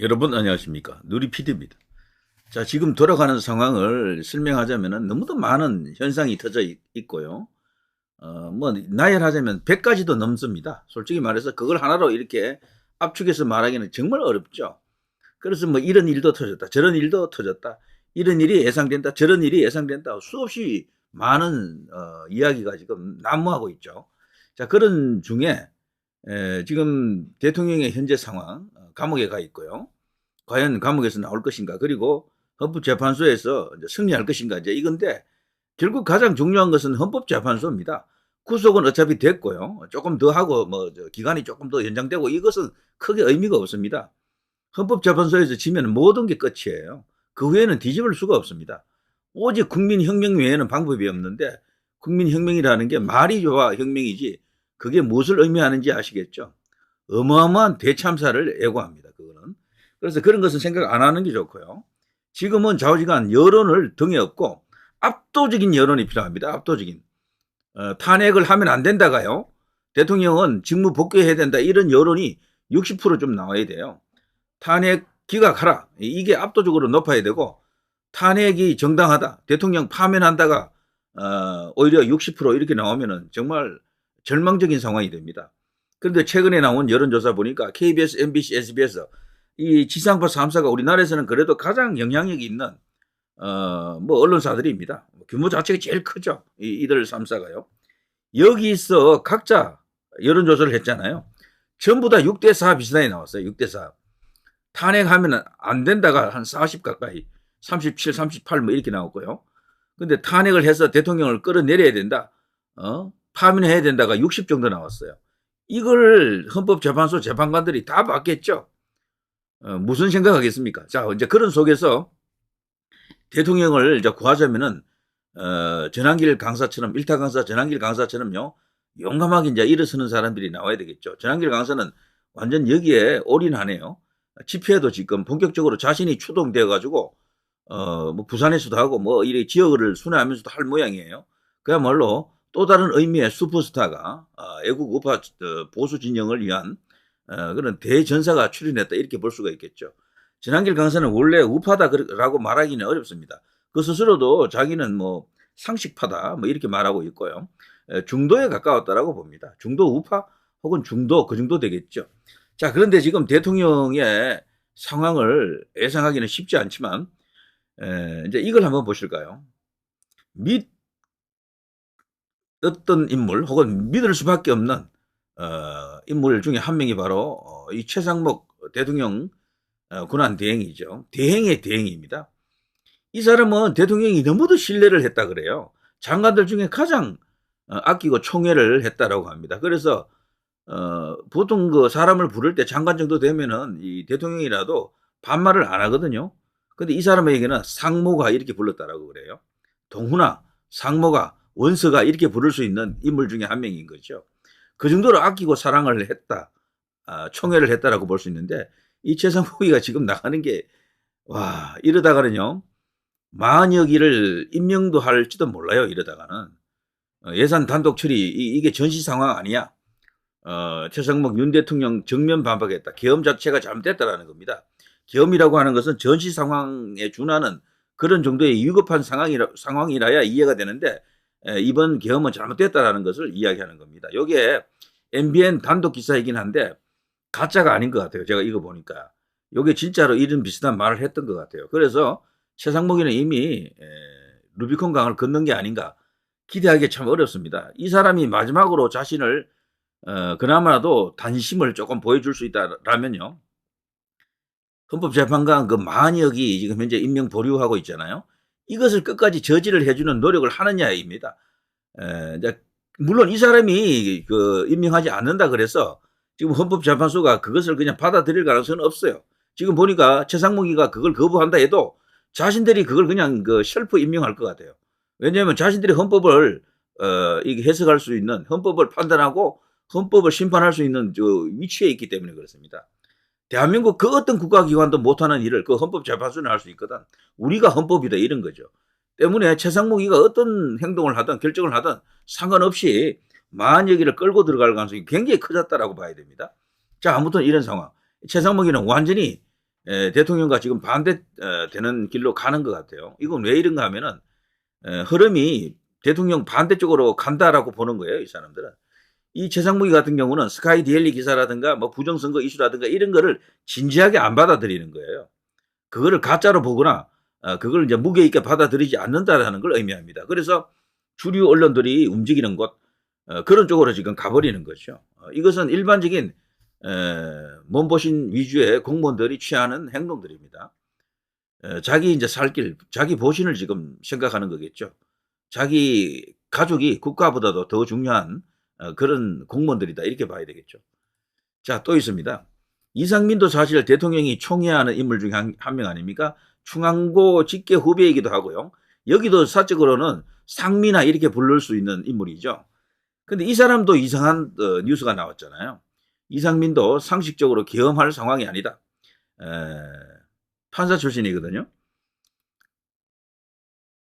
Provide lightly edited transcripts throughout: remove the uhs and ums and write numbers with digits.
여러분 안녕하십니까. 누리 PD입니다. 자, 지금 돌아가는 상황을 설명하자면 너무도 많은 현상이 터져 있고요. 뭐 나열하자면 100가지도 넘습니다. 솔직히 말해서 그걸 하나로 이렇게 압축해서 말하기는 정말 어렵죠. 그래서 뭐 이런 일도 터졌다, 저런 일도 터졌다, 이런 일이 예상된다, 저런 일이 예상된다, 수없이 많은 이야기가 지금 난무하고 있죠. 자, 그런 중에 지금 대통령의 현재 상황, 감옥에 가 있고요. 과연 감옥에서 나올 것인가, 그리고 헌법재판소에서 승리할 것인가, 이제 이건데, 결국 가장 중요한 것은 헌법재판소입니다. 구속은 어차피 됐고요. 조금 더 하고, 기간이 조금 더 연장되고, 이것은 크게 의미가 없습니다. 헌법재판소에서 지면 모든 게 끝이에요. 그 후에는 뒤집을 수가 없습니다. 오직 국민혁명 외에는 방법이 없는데, 국민혁명이라는 게 말이 좋아 혁명이지, 그게 무엇을 의미하는지 아시겠죠? 어마어마한 대참사를 예고합니다. 그거는. 그래서 그런 것은 생각 안 하는 게 좋고요. 지금은 좌우지간 여론을 등에 업고 압도적인 여론이 필요합니다. 압도적인. 탄핵을 하면 안 된다가요. 대통령은 직무 복귀해야 된다. 이런 여론이 60%좀 나와야 돼요. 탄핵 기각하라. 이게 압도적으로 높아야 되고, 탄핵이 정당하다, 대통령 파면한다가 오히려 60% 이렇게 나오면은 정말 절망적인 상황이 됩니다. 그런데 최근에 나온 여론조사 보니까 KBS, MBC, SBS 이 지상파 3사가 우리나라에서는 그래도 가장 영향력이 있는 언론사들입니다. 규모 자체가 제일 크죠. 이들 3사가요. 여기서 각자 여론조사를 했잖아요. 전부 다 6대4 비슷하게 나왔어요. 6대4. 탄핵하면 안 된다가 한 40 가까이, 37, 38 뭐 이렇게 나왔고요. 근데 탄핵을 해서 대통령을 끌어내려야 된다, 파면해야 된다가 60 정도 나왔어요. 이걸 헌법재판소 재판관들이 다 봤겠죠. 무슨 생각하겠습니까? 자, 이제 그런 속에서 대통령을 이제 구하자면은 전한길 강사처럼, 일타 강사 전한길 강사처럼요, 용감하게 이제 일어서는 사람들이 나와야 되겠죠. 전한길 강사는 완전 여기에 올인하네요. 집회도 지금 본격적으로 자신이 추동되어 가지고 뭐 부산에서도 하고 뭐 이렇게 지역을 순회하면서도 할 모양이에요. 그야말로 또 다른 의미의 슈퍼스타가 애국 우파 보수 진영을 위한 그런 대전사가 출연했다, 이렇게 볼 수가 있겠죠. 전한길 강사는 원래 우파다라고 말하기는 어렵습니다. 그 스스로도 자기는 뭐 상식파다 뭐 이렇게 말하고 있고요. 중도에 가까웠다라고 봅니다. 중도 우파 혹은 중도, 그 정도 되겠죠. 자, 그런데 지금 대통령의 상황을 예상하기는 쉽지 않지만 이제 이걸 한번 보실까요? 어떤 인물 혹은 믿을 수밖에 없는 인물 중에 한 명이 바로 이 최상목 대통령 군안 대행이죠. 대행의 대행입니다. 이 사람은 대통령이 너무도 신뢰를 했다 그래요. 장관들 중에 가장 아끼고 총애를 했다라고 합니다. 그래서 보통 그 사람을 부를 때 장관 정도 되면은 이 대통령이라도 반말을 안 하거든요. 근데 이 사람에게는 상모가 이렇게 불렀다라고 그래요. 동훈아, 상모가, 원서가 이렇게 부를 수 있는 인물 중에 한 명인 거죠. 그 정도로 아끼고 사랑을 했다, 총애를 했다라고 볼 수 있는데, 이 최상목이가 지금 나가는 게, 와, 이러다가는요, 만여기를 임명도 할지도 몰라요. 이러다가는 예산 단독 처리, 이게 전시 상황 아니야. 최상목 윤 대통령 정면 반박했다. 계엄 자체가 잘못됐다라는 겁니다. 계엄이라고 하는 것은 전시 상황에 준하는 그런 정도의 위급한 상황이라야 이해가 되는데, 이번 계엄은 잘못됐다라는 것을 이야기하는 겁니다. 이게 MBN 단독 기사이긴 한데 가짜가 아닌 것 같아요. 제가 이거 보니까 이게 진짜로 이런 비슷한 말을 했던 것 같아요. 그래서 최상목이는 이미 루비콘 강을 건넌 게 아닌가 기대하기 참 어렵습니다. 이 사람이 마지막으로 자신을 그나마도 단심을 조금 보여줄 수 있다라면요, 헌법재판관 그 만역이 지금 현재 임명 보류하고 있잖아요. 이것을 끝까지 저지를 해주는 노력을 하느냐입니다. 이제 물론 이 사람이 그 임명하지 않는다 그래서 지금 헌법재판소가 그것을 그냥 받아들일 가능성은 없어요. 지금 보니까 최상목이가 그걸 거부한다 해도 자신들이 그걸 그냥 그 셀프 임명할 것 같아요. 왜냐하면 자신들이 헌법을 이게 해석할 수 있는, 헌법을 판단하고 헌법을 심판할 수 있는 저 위치에 있기 때문에 그렇습니다. 대한민국 그 어떤 국가기관도 못하는 일을 그 헌법재판소는 할 수 있거든. 우리가 헌법이다, 이런 거죠. 때문에 최상목이가 어떤 행동을 하든 결정을 하든 상관없이 만여기를 끌고 들어갈 가능성이 굉장히 커졌다라고 봐야 됩니다. 자, 아무튼 이런 상황. 최상목이는 완전히 대통령과 지금 반대되는 길로 가는 것 같아요. 이건 왜 이런가 하면은 흐름이 대통령 반대쪽으로 간다라고 보는 거예요, 이 사람들은. 이 최상무기 같은 경우는 스카이 데일리 기사라든가 뭐 부정선거 이슈라든가 이런 거를 진지하게 안 받아들이는 거예요. 그거를 가짜로 보거나 그걸 이제 무게 있게 받아들이지 않는다라는 걸 의미합니다. 그래서 주류 언론들이 움직이는 곳 그런 쪽으로 지금 가버리는 거죠. 이것은 일반적인 몸보신 위주의 공무원들이 취하는 행동들입니다. 자기 이제 살 길, 자기 보신을 지금 생각하는 거겠죠. 자기 가족이 국가보다도 더 중요한 그런 공무원들이다 이렇게 봐야 되겠죠. 자, 또 있습니다. 이상민도 사실 대통령이 총애하는 인물 중에 한 명 아닙니까? 충안고 직계 후배이기도 하고요. 여기도 사적으로는 상미나 이렇게 부를 수 있는 인물이죠. 근데 이 사람도 이상한 뉴스가 나왔잖아요. 이상민도 상식적으로 계엄할 상황이 아니다. 판사 출신이거든요.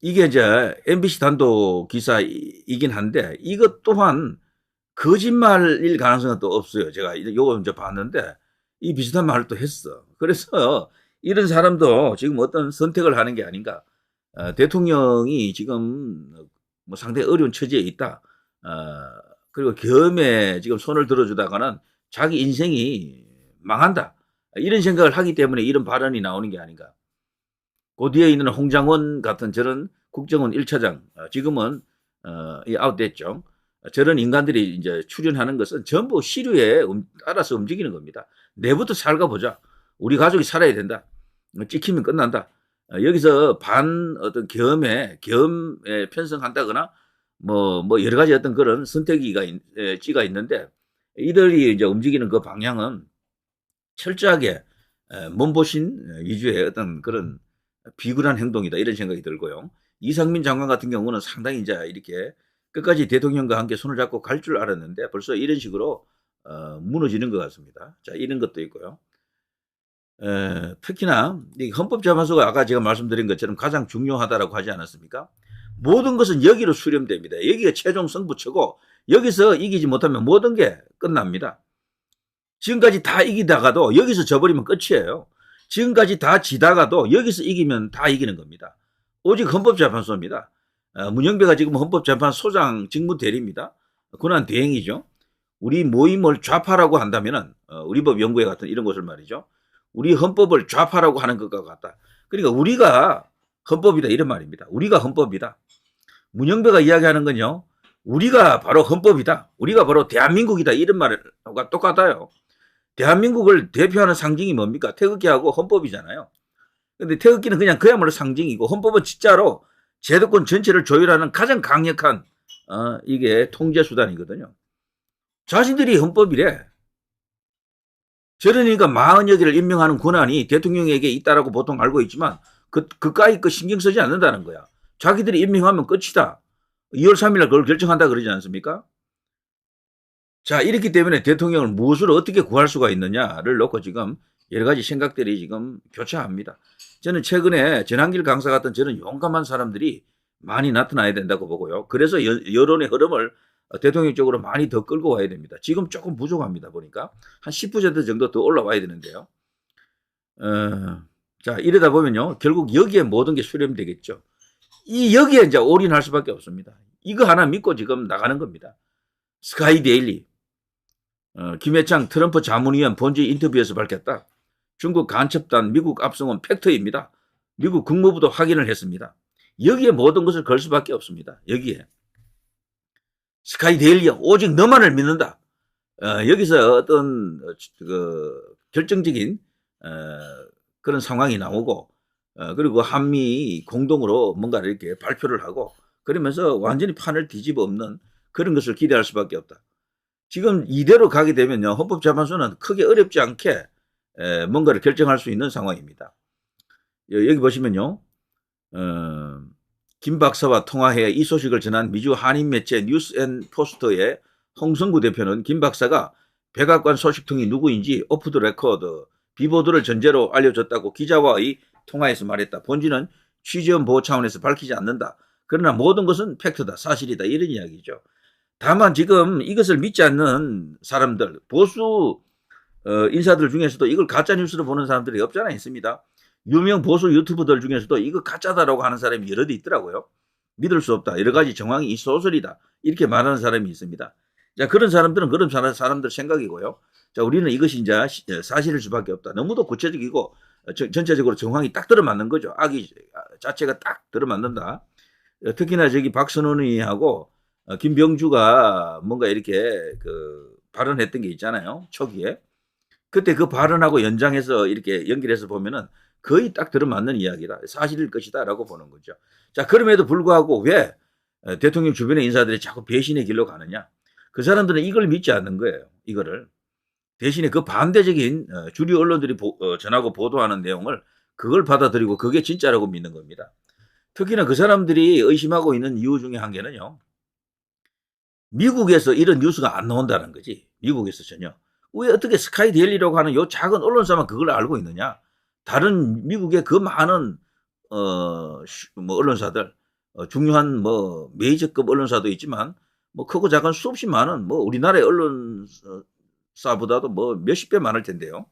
이게 이제 MBC 단독 기사이긴 한데 이것 또한 거짓말일 가능성은 또 없어요. 제가 요거 이제 봤는데 이 비슷한 말을 또 했어. 그래서 이런 사람도 지금 어떤 선택을 하는 게 아닌가. 대통령이 지금 뭐 상당히 어려운 처지에 있다. 그리고 계엄에 지금 손을 들어주다가는 자기 인생이 망한다. 이런 생각을 하기 때문에 이런 발언이 나오는 게 아닌가. 그 뒤에 있는 홍장원 같은 저런 국정원 1차장, 지금은 아웃됐죠. 저런 인간들이 이제 출연하는 것은 전부 시류에 따라서 움직이는 겁니다. 내부터 살가보자. 우리 가족이 살아야 된다. 찍히면 끝난다. 여기서 어떤 계엄에 편성한다거나 뭐 여러 가지 어떤 그런 선택지가 있는데 이들이 이제 움직이는 그 방향은 철저하게 몸보신 위주의 어떤 그런 비굴한 행동이다 이런 생각이 들고요. 이상민 장관 같은 경우는 상당히 이제 이렇게 끝까지 대통령과 함께 손을 잡고 갈 줄 알았는데 벌써 이런 식으로 무너지는 것 같습니다. 자, 이런 것도 있고요. 특히나 헌법재판소가 아까 제가 말씀드린 것처럼 가장 중요하다라고 하지 않았습니까? 모든 것은 여기로 수렴됩니다. 여기가 최종 승부처고 여기서 이기지 못하면 모든 게 끝납니다. 지금까지 다 이기다가도 여기서 져버리면 끝이에요. 지금까지 다 지다가도 여기서 이기면 다 이기는 겁니다. 오직 헌법재판소입니다. 문영배가 지금 헌법재판소장 직무 대리입니다. 권한 대행이죠. 우리 모임을 좌파라고 한다면은 우리법 연구회 같은 이런 곳을 말이죠. 우리 헌법을 좌파라고 하는 것과 같다. 그러니까 우리가 헌법이다 이런 말입니다. 우리가 헌법이다. 문영배가 이야기하는 건요. 우리가 바로 헌법이다. 우리가 바로 대한민국이다 이런 말과 똑같아요. 대한민국을 대표하는 상징이 뭡니까? 태극기하고 헌법이잖아요. 근데 태극기는 그냥 그야말로 상징이고 헌법은 진짜로 제도권 전체를 조율하는 가장 강력한 이게 통제 수단이거든요. 자신들이 헌법이래. 저러니까 40여 개를 임명하는 권한이 대통령에게 있다라고 보통 알고 있지만 그까이 신경 쓰지 않는다는 거야. 자기들이 임명하면 끝이다. 2월 3일 날 그걸 결정한다 그러지 않습니까? 자, 이렇기 때문에 대통령을 무엇으로 어떻게 구할 수가 있느냐를 놓고 지금 여러 가지 생각들이 지금 교차합니다. 저는 최근에 전한길 강사 같은 저런 용감한 사람들이 많이 나타나야 된다고 보고요. 그래서 여론의 흐름을 대통령 쪽으로 많이 더 끌고 와야 됩니다. 지금 조금 부족합니다. 보니까 한 10% 정도 더 올라와야 되는데요. 자, 이러다 보면요. 결국 여기에 모든 게 수렴되겠죠. 여기에 이제 올인할 수밖에 없습니다. 이거 하나 믿고 지금 나가는 겁니다. 스카이 데일리. 김해창 트럼프 자문위원 본지 인터뷰에서 밝혔다. 중국 간첩단 미국 압송은 팩트입니다. 미국 국무부도 확인을 했습니다. 여기에 모든 것을 걸 수밖에 없습니다. 여기에. 스카이 데일리야 오직 너만을 믿는다. 여기서 어떤 결정적인 그런 상황이 나오고 그리고 한미 공동으로 뭔가 이렇게 발표를 하고 그러면서 완전히 판을 뒤집어 엎는 그런 것을 기대할 수밖에 없다. 지금 이대로 가게 되면요. 헌법재판소는 크게 어렵지 않게 뭔가를 결정할 수 있는 상황입니다. 여기 보시면요. 김 박사와 통화해 이 소식을 전한 미주 한인 매체 뉴스앤포스터의 홍성구 대표는 김 박사가 백악관 소식통이 누구인지 오프 더 레코드 비보도를 전제로 알려줬다고 기자와의 통화에서 말했다. 본지는 취재원 보호 차원에서 밝히지 않는다. 그러나 모든 것은 팩트다. 사실이다. 이런 이야기죠. 다만 지금 이것을 믿지 않는 사람들 보수 인사들 중에서도 이걸 가짜 뉴스로 보는 사람들이 없잖아 있습니다. 유명 보수 유튜버들 중에서도 이거 가짜다라고 하는 사람이 여럿 있더라고요. 믿을 수 없다. 여러 가지 정황이 이 소설이다. 이렇게 말하는 사람이 있습니다. 자, 그런 사람들은 그런 사람들 생각이고요. 자, 우리는 이것이 이제 사실일 수밖에 없다. 너무도 구체적이고 전체적으로 정황이 딱 들어맞는 거죠. 악이 자체가 딱 들어맞는다. 특히나 저기 박선원이하고 김병주가 뭔가 이렇게 그 발언했던 게 있잖아요. 초기에. 그때 그 발언하고 연장해서 이렇게 연결해서 보면은 거의 딱 들어맞는 이야기다. 사실일 것이다라고 보는 거죠. 자, 그럼에도 불구하고 왜 대통령 주변의 인사들이 자꾸 배신의 길로 가느냐? 그 사람들은 이걸 믿지 않는 거예요. 이거를. 대신에 그 반대적인 주류 언론들이 전하고 보도하는 내용을 그걸 받아들이고 그게 진짜라고 믿는 겁니다. 특히나 그 사람들이 의심하고 있는 이유 중에 한 개는요. 미국에서 이런 뉴스가 안 나온다는 거지. 미국에서 전혀. 왜 어떻게 스카이 데일리라고 하는 요 작은 언론사만 그걸 알고 있느냐? 다른 미국의 그 많은 뭐 언론사들 중요한 뭐 메이저급 언론사도 있지만 뭐 크고 작은 수없이 많은 뭐 우리나라의 언론사보다도 뭐 몇십 배 많을 텐데요.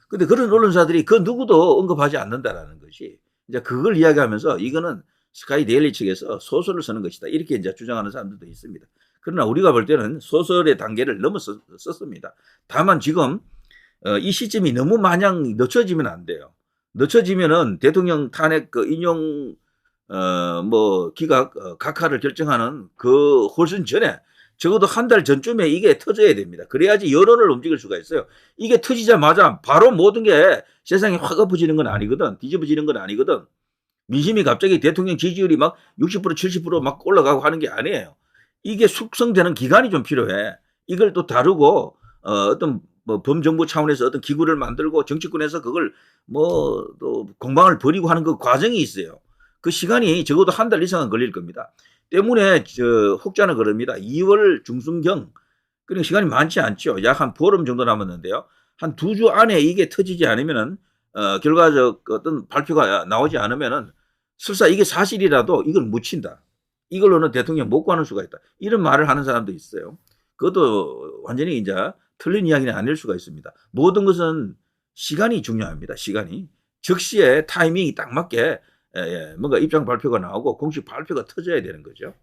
근데 그런 언론사들이 그 누구도 언급하지 않는다라는 것이 이제 그걸 이야기하면서 이거는 스카이 데일리 측에서 소설을 쓰는 것이다. 이렇게 이제 주장하는 사람들도 있습니다. 그러나 우리가 볼 때는 소설의 단계를 넘어섰습니다. 다만 지금 이 시점이 너무 마냥 늦춰지면 안 돼요. 늦춰지면은 대통령 탄핵 그 인용 뭐 기각 각하를 결정하는 그 훨씬 전에 적어도 한 달 전쯤에 이게 터져야 됩니다. 그래야지 여론을 움직일 수가 있어요. 이게 터지자마자 바로 모든 게 세상이 확 엎어지는 건 아니거든. 뒤집어지는 건 아니거든. 민심이 갑자기 대통령 지지율이 막 60% 70% 올라가고 하는 게 아니에요. 이게 숙성되는 기간이 좀 필요해. 이걸 또 다루고 어떤 뭐 범정부 차원에서 어떤 기구를 만들고 정치권에서 그걸 뭐 또 공방을 벌이고 하는 그 과정이 있어요. 그 시간이 적어도 한 달 이상은 걸릴 겁니다. 때문에 혹자는 그럽니다. 2월 중순경, 그러니까 시간이 많지 않죠. 약 한 보름 정도 남았는데요. 한 2주 안에 이게 터지지 않으면은 결과적 어떤 발표가 나오지 않으면은 설사 이게 사실이라도 이걸 묻힌다. 이걸로는 대통령 못 구하는 수가 있다. 이런 말을 하는 사람도 있어요. 그것도 완전히 이제 틀린 이야기는 아닐 수가 있습니다. 모든 것은 시간이 중요합니다. 시간이. 적시에 타이밍이 딱 맞게 뭔가 입장 발표가 나오고 공식 발표가 터져야 되는 거죠.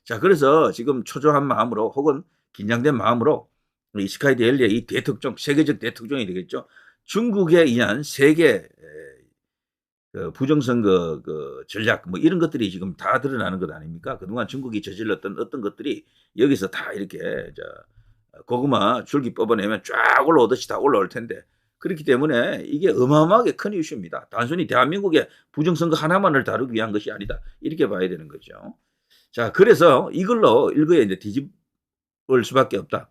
자, 그래서 지금 초조한 마음으로 혹은 긴장된 마음으로 이 스카이 데일리의 이 대특종, 세계적 대특종이 되겠죠. 중국에 의한 세계 그 부정선거 그 전략 뭐 이런 것들이 지금 다 드러나는 것 아닙니까? 그동안 중국이 저질렀던 어떤 것들이 여기서 다 이렇게 고구마 줄기 뽑아내면 쫙 올라오듯이 다 올라올 텐데, 그렇기 때문에 이게 어마어마하게 큰 이슈입니다. 단순히 대한민국의 부정선거 하나만을 다루기 위한 것이 아니다. 이렇게 봐야 되는 거죠. 자, 그래서 이걸로 일거에 이제 뒤집을 수밖에 없다.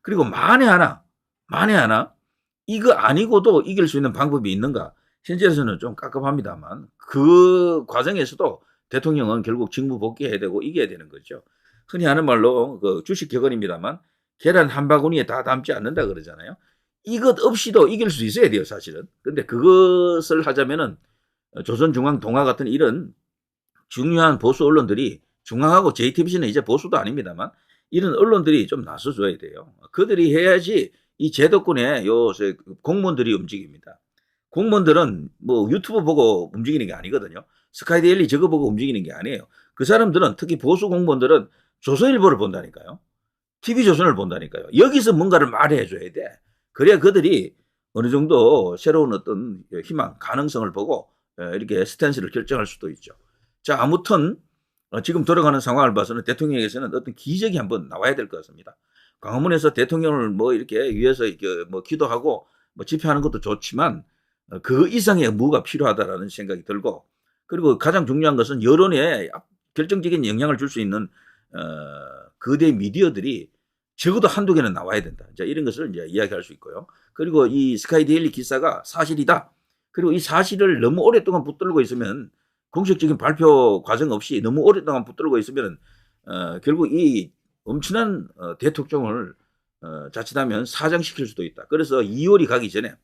그리고 만에 하나 이거 아니고도 이길 수 있는 방법이 있는가? 현재에서는 좀 깝깝합니다만 그 과정에서도 대통령은 결국 직무 복귀해야 되고 이겨야 되는 거죠. 흔히 하는 말로 그 주식 격언입니다만 계란 한 바구니에 다 담지 않는다 그러잖아요. 이것 없이도 이길 수 있어야 돼요, 사실은. 근데 그것을 하자면은 조선중앙 동아 같은 이런 중요한 보수 언론들이, 중앙하고 JTBC는 이제 보수도 아닙니다만 이런 언론들이 좀 나서줘야 돼요. 그들이 해야지 이 제도권에 요새 공무원들이 움직입니다. 공무원들은 뭐 유튜브 보고 움직이는 게 아니거든요. 스카이데일리 저거 보고 움직이는 게 아니에요. 그 사람들은, 특히 보수 공무원들은 조선일보를 본다니까요. TV조선을 본다니까요. 여기서 뭔가를 말해줘야 돼. 그래야 그들이 어느 정도 새로운 어떤 희망, 가능성을 보고 이렇게 스탠스를 결정할 수도 있죠. 자, 아무튼 지금 돌아가는 상황을 봐서는 대통령에게서는 어떤 기적이 한번 나와야 될 것 같습니다. 광화문에서 대통령을 뭐 이렇게 위해서 이렇게 뭐 기도하고 뭐 집회하는 것도 좋지만 그 이상의 무가 필요하다라는 생각이 들고, 그리고 가장 중요한 것은 여론에 결정적인 영향을 줄 수 있는 거대 미디어들이 적어도 한두 개는 나와야 된다. 자, 이런 것을 이제 이야기할 수 있고요. 그리고 이 스카이 데일리 기사가 사실이다. 그리고 이 사실을 너무 오랫동안 붙들고 있으면, 공식적인 발표 과정 없이 너무 오랫동안 붙들고 있으면 결국 이 엄청난 대특종을 자칫하면 사장시킬 수도 있다. 그래서 2월이 가기 전에,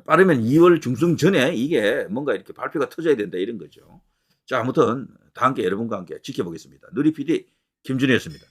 빠르면 2월 중순 전에 이게 뭔가 이렇게 발표가 터져야 된다, 이런 거죠. 자, 아무튼 다 함께 여러분과 함께 지켜보겠습니다. 누리 PD 김준혜였습니다.